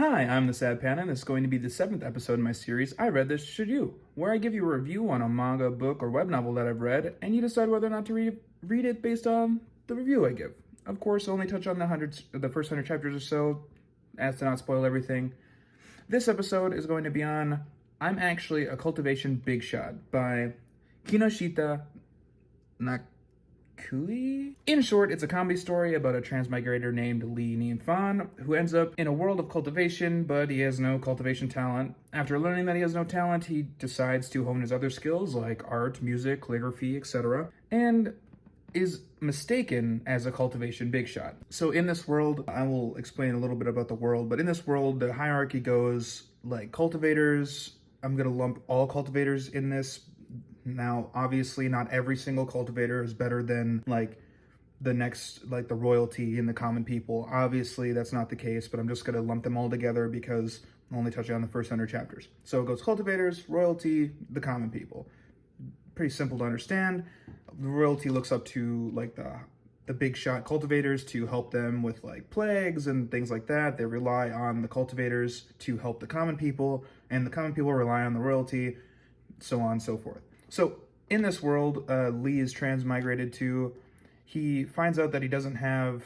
Hi, I'm the Sad Panda, and this is going to be the 7th episode in my series, I Read This, Should You?, where I give you a review on a manga, book, or web novel that I've read, and you decide whether or not to read it based on the review I give. Of course, I'll only touch on the first 100 chapters or so, as to not spoil everything. This episode is going to be on I'm Actually a Cultivation Bigshot by Kinoshita Nakui? In short, it's a comedy story about a transmigrator named Lee Nian-fan who ends up in a world of cultivation, but he has no cultivation talent. After learning that he has no talent, he decides to hone his other skills like art, music, calligraphy, etc., and is mistaken as a cultivation big shot. So in this world, I will explain a little bit about the world, but in this world, the hierarchy goes like cultivators. I'm gonna lump all cultivators in this. Now, obviously, not every single cultivator is better than like the next, like the royalty and the common people. Obviously, that's not the case, but I'm just gonna lump them all together because I'm only touching on the first 100 chapters. So it goes cultivators, royalty, the common people. Pretty simple to understand. The royalty looks up to like the big shot cultivators to help them with like plagues and things like that. They rely on the cultivators to help the common people, and the common people rely on the royalty, so on and so forth. So in this world, Lee is transmigrated to, he finds out that he doesn't have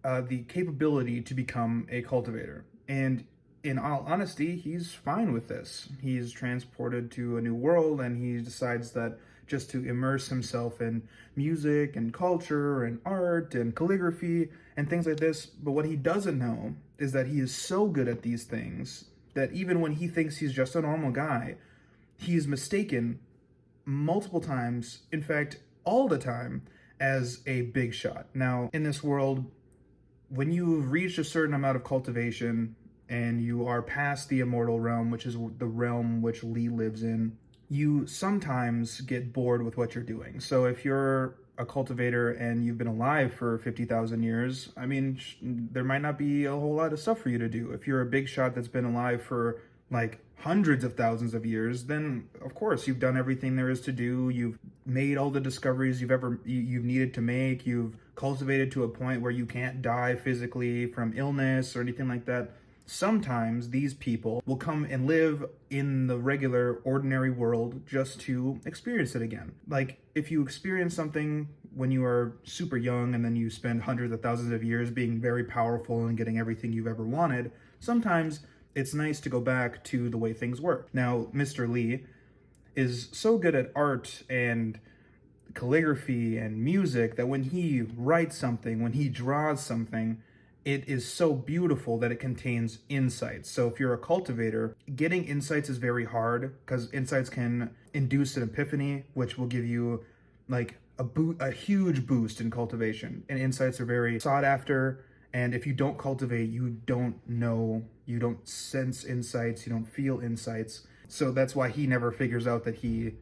the capability to become a cultivator. And in all honesty, he's fine with this. He's transported to a new world, and he decides that just to immerse himself in music and culture and art and calligraphy and things like this. But what he doesn't know is that he is so good at these things that even when he thinks he's just a normal guy, he is mistaken multiple times, in fact, all the time, as a big shot. Now, in this world, when you've reached a certain amount of cultivation and you are past the immortal realm, which is the realm which Lee lives in, you sometimes get bored with what you're doing. So if you're a cultivator and you've been alive for 50,000 years, I mean, there might not be a whole lot of stuff for you to do. If you're a big shot that's been alive for like hundreds of thousands of years, then of course you've done everything there is to do. You've made all the discoveries you've needed to make. You've cultivated to a point where you can't die physically from illness or anything like that. Sometimes these people will come and live in the regular, ordinary world just to experience it again. Like if you experience something when you are super young and then you spend hundreds of thousands of years being very powerful and getting everything you've ever wanted, sometimes it's nice to go back to the way things work. Now, Mr. Lee is so good at art and calligraphy and music that when he writes something, when he draws something, it is so beautiful that it contains insights. So if you're a cultivator, getting insights is very hard because insights can induce an epiphany, which will give you like a huge boost in cultivation. And insights are very sought after. And if you don't cultivate, you don't know, you don't sense insights, you don't feel insights. So that's why he never figures out that he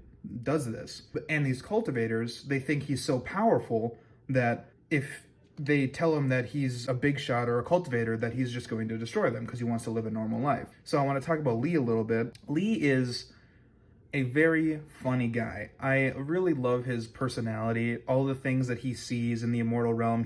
does this. And these cultivators, they think he's so powerful that if they tell him that he's a big shot or a cultivator, that he's just going to destroy them because he wants to live a normal life. So I want to talk about Lee a little bit. Lee is a very funny guy. I really love his personality, all the things that he sees in the immortal realm.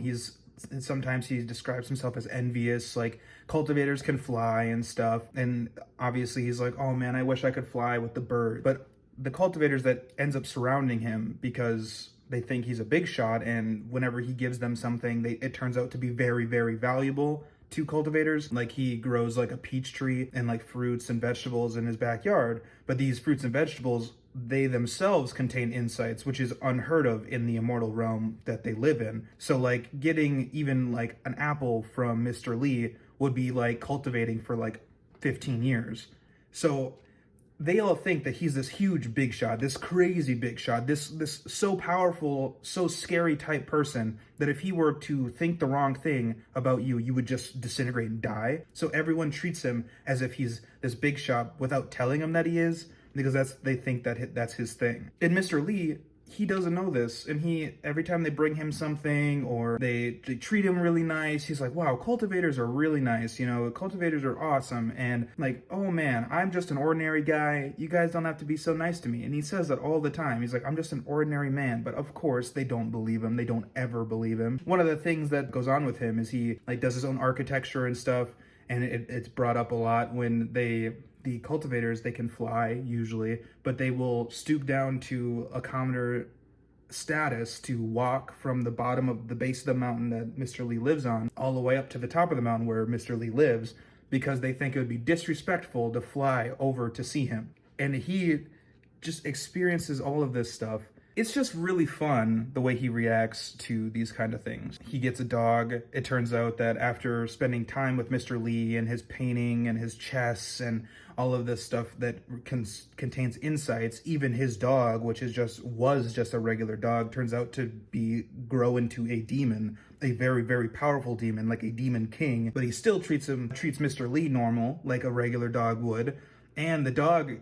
Sometimes he describes himself as envious, like cultivators can fly and stuff. And obviously he's like, oh man, I wish I could fly with the bird. But the cultivators that ends up surrounding him because they think he's a big shot, and whenever he gives them something, it turns out to be very, very valuable to cultivators. Like he grows like a peach tree and like fruits and vegetables in his backyard. But these fruits and vegetables, they themselves contain insights, which is unheard of in the immortal realm that they live in. So like getting even like an apple from Mr. Lee would be like cultivating for like 15 years. So they all think that he's this huge big shot, this crazy big shot, this so powerful, so scary type person that if he were to think the wrong thing about you, you would just disintegrate and die. So everyone treats him as if he's this big shot without telling him that he is, because they think that that's his thing. And Mr. Lee, he doesn't know this, and every time they bring him something or they treat him really nice, he's like, wow, cultivators are really nice, cultivators are awesome, and like, oh man, I'm just an ordinary guy, you guys don't have to be so nice to me. And he says that all the time. He's like, I'm just an ordinary man. But of course they don't believe him. They don't ever believe him. One of the things that goes on with him is he like does his own architecture and stuff, and it's brought up a lot when the cultivators, they can fly usually, but they will stoop down to a commoner status to walk from the bottom of the base of the mountain that Mr. Lee lives on all the way up to the top of the mountain where Mr. Lee lives, because they think it would be disrespectful to fly over to see him. And he just experiences all of this stuff. It's just really fun the way he reacts to these kind of things. He gets a dog. It turns out that after spending time with Mr. Lee and his painting and his chess and all of this stuff that contains insights, even his dog, which was just a regular dog, turns out to grow into a demon, a very, very powerful demon, like a demon king. But he still treats Mr. Lee normal, like a regular dog would. And the dog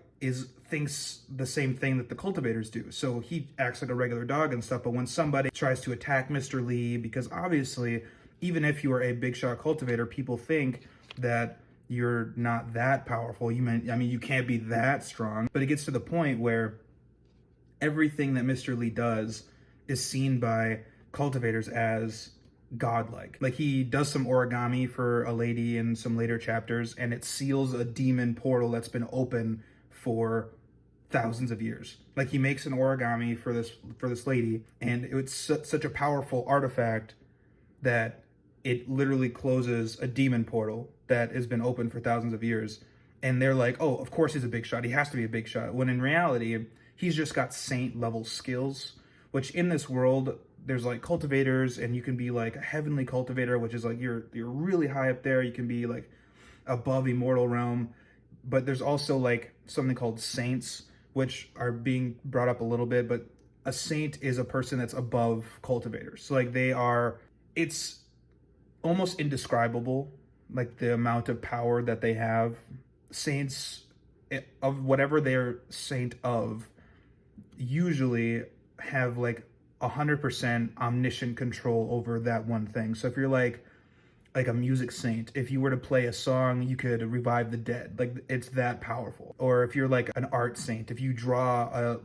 thinks the same thing that the cultivators do. So he acts like a regular dog and stuff, but when somebody tries to attack Mr. Lee, because obviously, even if you are a Bigshot cultivator, people think that you're not that powerful. You can't be that strong. But it gets to the point where everything that Mr. Lee does is seen by cultivators as godlike. Like, he does some origami for a lady in some later chapters, and it seals a demon portal that's been open for thousands of years. Like, he makes an origami for this lady, and it's such a powerful artifact that it literally closes a demon portal that has been open for thousands of years. And they're like, oh, of course he's a Bigshot. He has to be a Bigshot. When in reality, he's just got saint level skills, which in this world, there's like cultivators, and you can be like a heavenly cultivator, which is like you're really high up there. You can be like above immortal realm. But there's also like something called saints, which are being brought up a little bit. But a saint is a person that's above cultivators. So like it's almost indescribable, like the amount of power that they have. Saints, of whatever they're saint of, usually have like 100% omniscient control over that one thing. So if you're like a music saint, if you were to play a song, you could revive the dead. Like, it's that powerful. Or if you're like an art saint, if you draw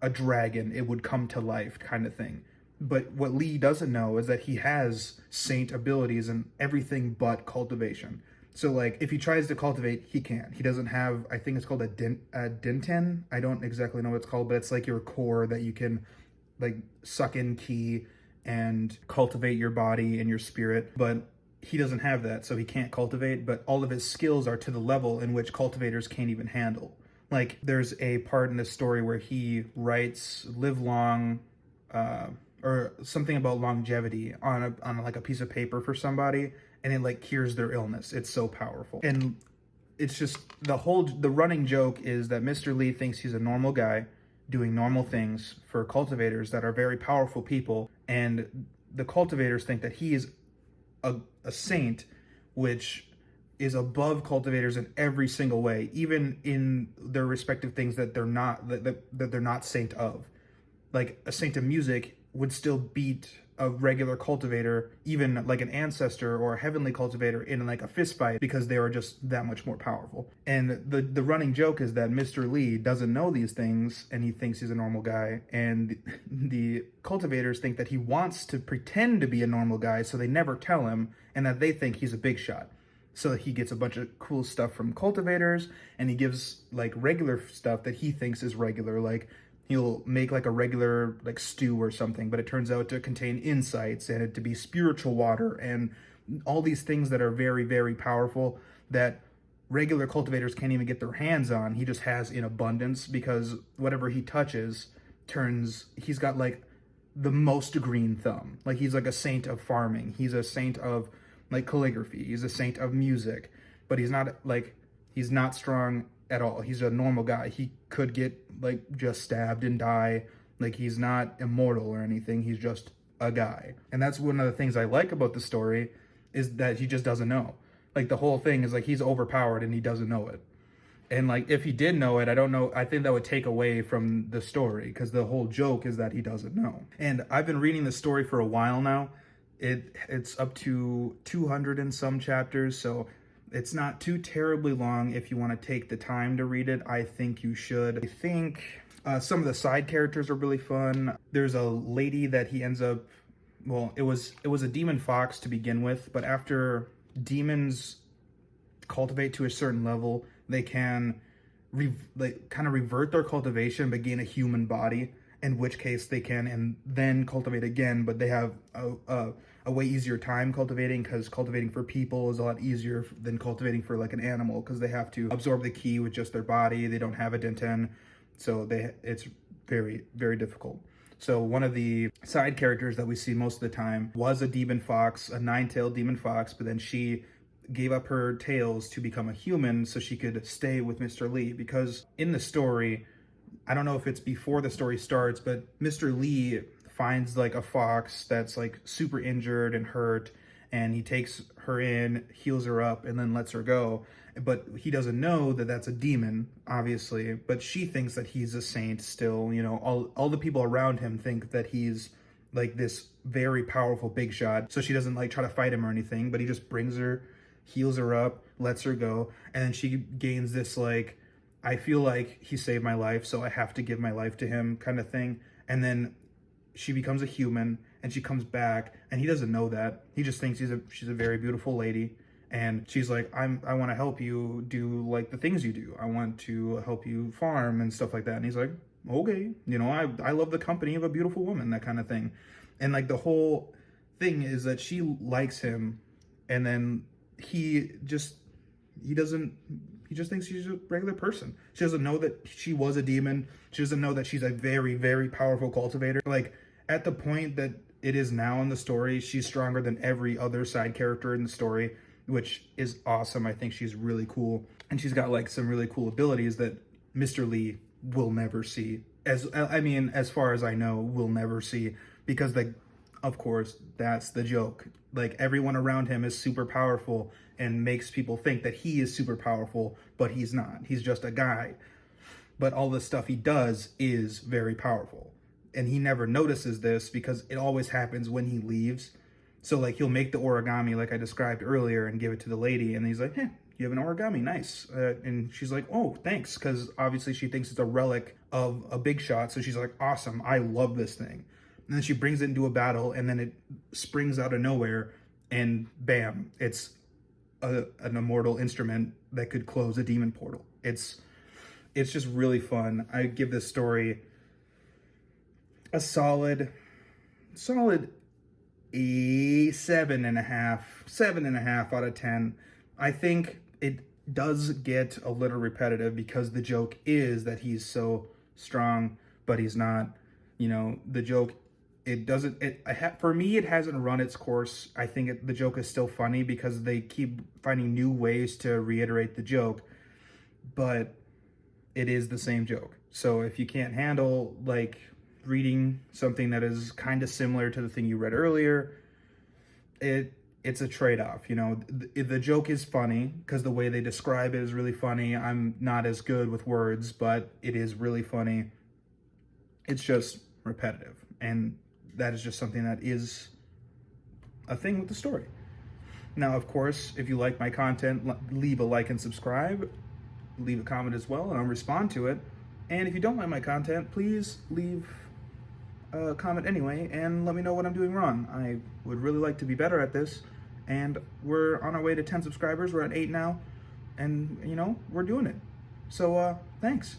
a dragon, it would come to life, kind of thing. But what Lee doesn't know is that he has saint abilities in everything but cultivation. So like, if he tries to cultivate, he can't. He doesn't have, I think it's called a dinten. I don't exactly know what it's called, but it's like your core that you can like suck in ki and cultivate your body and your spirit. But he doesn't have that, so he can't cultivate, but all of his skills are to the level in which cultivators can't even handle. Like, there's a part in this story where he writes live long, or something about longevity on like a piece of paper for somebody, and it like cures their illness. It's so powerful. And it's just the running joke is that Mr. Lee thinks he's a normal guy doing normal things for cultivators that are very powerful people, and the cultivators think that he is a saint, which is above cultivators in every single way, even in their respective things that they're not that they're not saint of. Like, a saint of music would still beat a regular cultivator, even like an ancestor or a heavenly cultivator, in like a fist fight, because they are just that much more powerful. And the running joke is that Mr. Lee doesn't know these things, and he thinks he's a normal guy, and the cultivators think that he wants to pretend to be a normal guy, so they never tell him, and that they think he's a Bigshot. So he gets a bunch of cool stuff from cultivators, and he gives like regular stuff that he thinks is regular, like he'll make like a regular like stew or something, but it turns out to contain insights and it to be spiritual water and all these things that are very, very powerful that regular cultivators can't even get their hands on. He just has in abundance, because whatever he touches he's got like the most green thumb. Like, he's like a saint of farming. He's a saint of like calligraphy. He's a saint of music, but he's not strong at all. He's a normal guy. He could get like just stabbed and die. Like, he's not immortal or anything. He's just a guy. And that's one of the things I like about the story, is that he just doesn't know. Like, the whole thing is like he's overpowered and he doesn't know it. And like, if he did know it, I don't know, I think that would take away from the story, because the whole joke is that he doesn't know. And I've been reading the story for a while now. It's up to 200 and some chapters, so it's not too terribly long. If you want to take the time to read it, I think you should. I think some of the side characters are really fun. There's a lady that he ends up, well, it was a demon fox to begin with, but after demons cultivate to a certain level, they can like kind of revert their cultivation but gain a human body, in which case they can and then cultivate again, but they have a way easier time cultivating, because cultivating for people is a lot easier than cultivating for like an animal, because they have to absorb the ki with just their body. They don't have a denten, so it's very, very difficult. So one of the side characters that we see most of the time was a demon fox, a 9-tailed demon fox, but then she gave up her tails to become a human so she could stay with Mr. Lee. Because in the story, I don't know if it's before the story starts, but Mr. Lee finds like a fox that's like super injured and hurt, and he takes her in, heals her up, and then lets her go. But he doesn't know that that's a demon, obviously, but she thinks that he's a saint still. You know, all the people around him think that he's like this very powerful Bigshot, so she doesn't like try to fight him or anything, but he just brings her, heals her up, lets her go, and then she gains this like, I feel like he saved my life, so I have to give my life to him kind of thing. And then she becomes a human, and she comes back, and he doesn't know that. He just thinks she's a very beautiful lady, and she's like, I want to help you do like the things you do. I want to help you farm and stuff like that. And he's like, okay, you know, I love the company of a beautiful woman, that kind of thing. And like the whole thing is that she likes him, and then he just thinks she's a regular person. She doesn't know that she was a demon. She doesn't know that she's a very, very powerful cultivator. Like, at the point that it is now in the story, she's stronger than every other side character in the story, which is awesome. I think she's really cool. And she's got like some really cool abilities that Mr. Lee will never see. As far as I know, will never see, because like, of course, that's the joke. Like, everyone around him is super powerful and makes people think that he is super powerful, but he's not. He's just a guy. But all the stuff he does is very powerful. And he never notices this because it always happens when he leaves. So like, he'll make the origami like I described earlier and give it to the lady, and he's like, hey, you have an origami, nice. And she's like, oh, thanks, because obviously she thinks it's a relic of a Bigshot. So she's like, awesome, I love this thing. And then she brings it into a battle, and then it springs out of nowhere, and bam, it's an immortal instrument that could close a demon portal. It's just really fun. I give this story a solid 7.5 out of 10. I think it does get a little repetitive because the joke is that he's so strong, but he's not. You know, the joke, for me, it hasn't run its course. I think the joke is still funny because they keep finding new ways to reiterate the joke, but it is the same joke. So if you can't handle like reading something that is kind of similar to the thing you read earlier, it's a trade-off. You know, the joke is funny because the way they describe it is really funny. I'm not as good with words, but it is really funny. It's just repetitive, and that is just something that is a thing with the story. Now, of course, if you like my content, leave a like and subscribe. Leave a comment as well, and I'll respond to it. And if you don't like my content, please leave a comment anyway and let me know what I'm doing wrong. I would really like to be better at this, and we're on our way to 10 subscribers. We're at 8 now, and you know, we're doing it. So thanks.